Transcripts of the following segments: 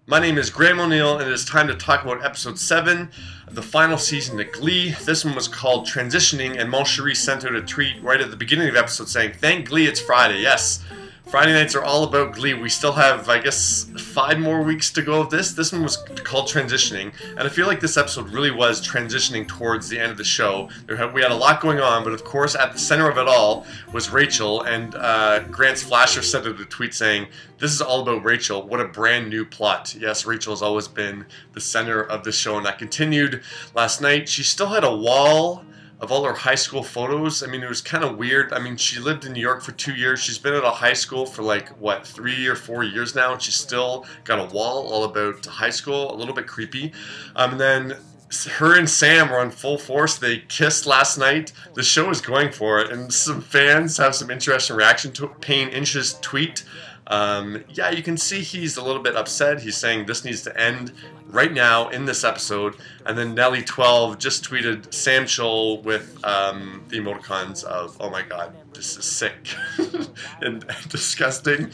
My name is Graeme O'Neill, and it is time to talk about episode 7 of the final season of Glee. This one was called Transitioning, and Moncherie sent out a tweet right at the beginning of the episode saying, "Thank Glee, it's Friday." Yes, Friday nights are all about Glee. We still have, I guess, 5 more weeks to go of this. This one was called Transitioning, and I feel like this episode really was transitioning towards the end of the show. We had a lot going on, but of course at the center of it all was Rachel, and Grant's Flasher sent out a tweet saying, "This is all about Rachel. What a brand new plot." Yes, Rachel has always been the center of the show, and that continued last night. She still had a wall of all her high school photos. I mean, it was kind of weird. I mean, she lived in New York for 2 years. She's been at a high school for like, what, 3 or 4 years now, and she's still got a wall all about high school. A little bit creepy. And then her and Sam were on full force. They kissed last night. The show is going for it, and some fans have some interesting reaction to Payne Inch's tweet. Yeah, you can see he's a little bit upset. He's saying this needs to end right now in this episode. And then Nelly12 just tweeted Sam Chol with the emoticons of, "Oh my god, this is sick," and disgusting.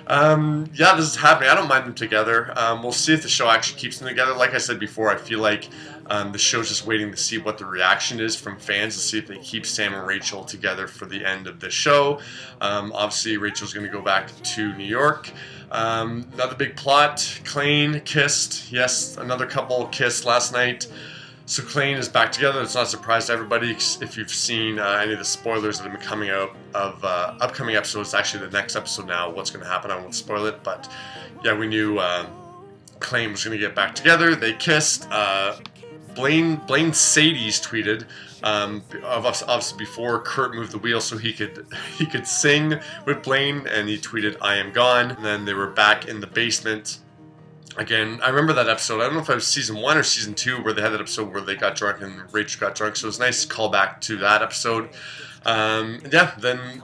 Yeah, this is happening. I don't mind them together. We'll see if the show actually keeps them together. Like I said before, I feel like the show's just waiting to see what the reaction is from fans to see if they keep Sam and Rachel together for the end of the show. Obviously, Rachel's going to go back to New York. Another big plot. Klaine kissed. Yes, another couple kissed last night. So Klaine is back together. It's not a surprise to everybody if you've seen any of the spoilers that have been coming out of upcoming episodes. Actually, the next episode now, what's going to happen, I won't spoil it. But yeah, we knew Klaine was going to get back together. They kissed. Blaine Sadie's tweeted, obviously before Kurt moved the wheel so he could sing with Blaine, and he tweeted, "I am gone." And then they were back in the basement again. I remember that episode. I don't know if it was season 1 or season 2 where they had that episode where they got drunk and Rachel got drunk. So it was nice to call back to that episode. Yeah, then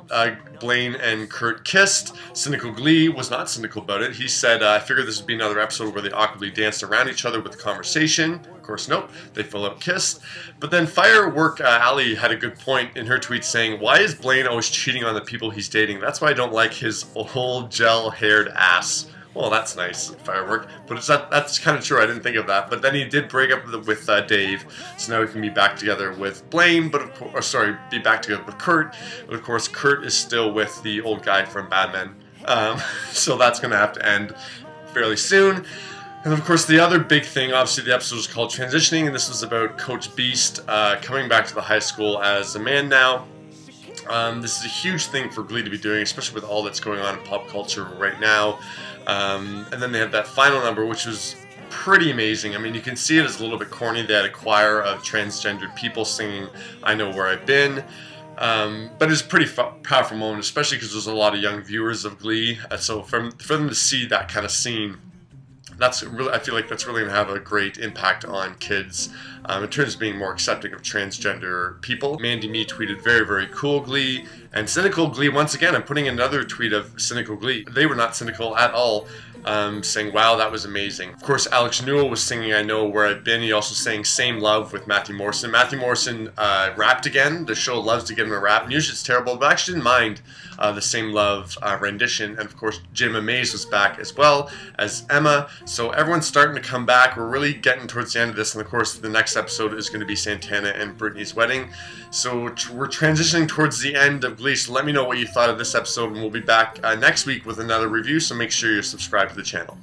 Blaine and Kurt kissed. Cynical Glee was not cynical about it. He said, "I figured this would be another episode where they awkwardly danced around each other with conversation." Of course, nope. They full out kissed. But then Firework Alley had a good point in her tweet saying, "Why is Blaine always cheating on the people he's dating? That's why I don't like his old gel-haired ass." Well, that's nice, Firework. But that's kind of true. I didn't think of that. But then he did break up with Dave, so now he can be back together with Blaine. But of course, sorry, be back together with Kurt. But of course, Kurt is still with the old guy from Mad Men. So that's going to have to end fairly soon. And of course, the other big thing, obviously, the episode was called Transitioning, and this was about Coach Beast coming back to the high school as a man now. This is a huge thing for Glee to be doing, especially with all that's going on in pop culture right now. And then they had that final number, which was pretty amazing. I mean, you can see it as a little bit corny. They had a choir of transgendered people singing "I Know Where I've Been." But it's a pretty powerful moment, especially because there's a lot of young viewers of Glee. So for them to see that kind of scene, that's really, I feel like that's really going to have a great impact on kids in terms of being more accepting of transgender people. Mandy Me tweeted, "Very, very cool Glee." And Cynical Glee, once again, I'm putting another tweet of Cynical Glee. They were not cynical at all, saying, "Wow, that was amazing." Of course, Alex Newell was singing "I Know Where I've Been." He also sang "Same Love" with Matthew Morrison. Matthew Morrison rapped again. The show loves to get him a rap. And usually it's terrible, but I actually didn't mind the "Same Love" rendition. And of course, Jayma Mays was back as well as Emma. So everyone's starting to come back. We're really getting towards the end of this. And of course, the next episode is going to be Santana and Brittany's wedding. So we're transitioning towards the end of Glee. So let me know what you thought of this episode, and we'll be back next week with another review. So make sure you're subscribed to the channel.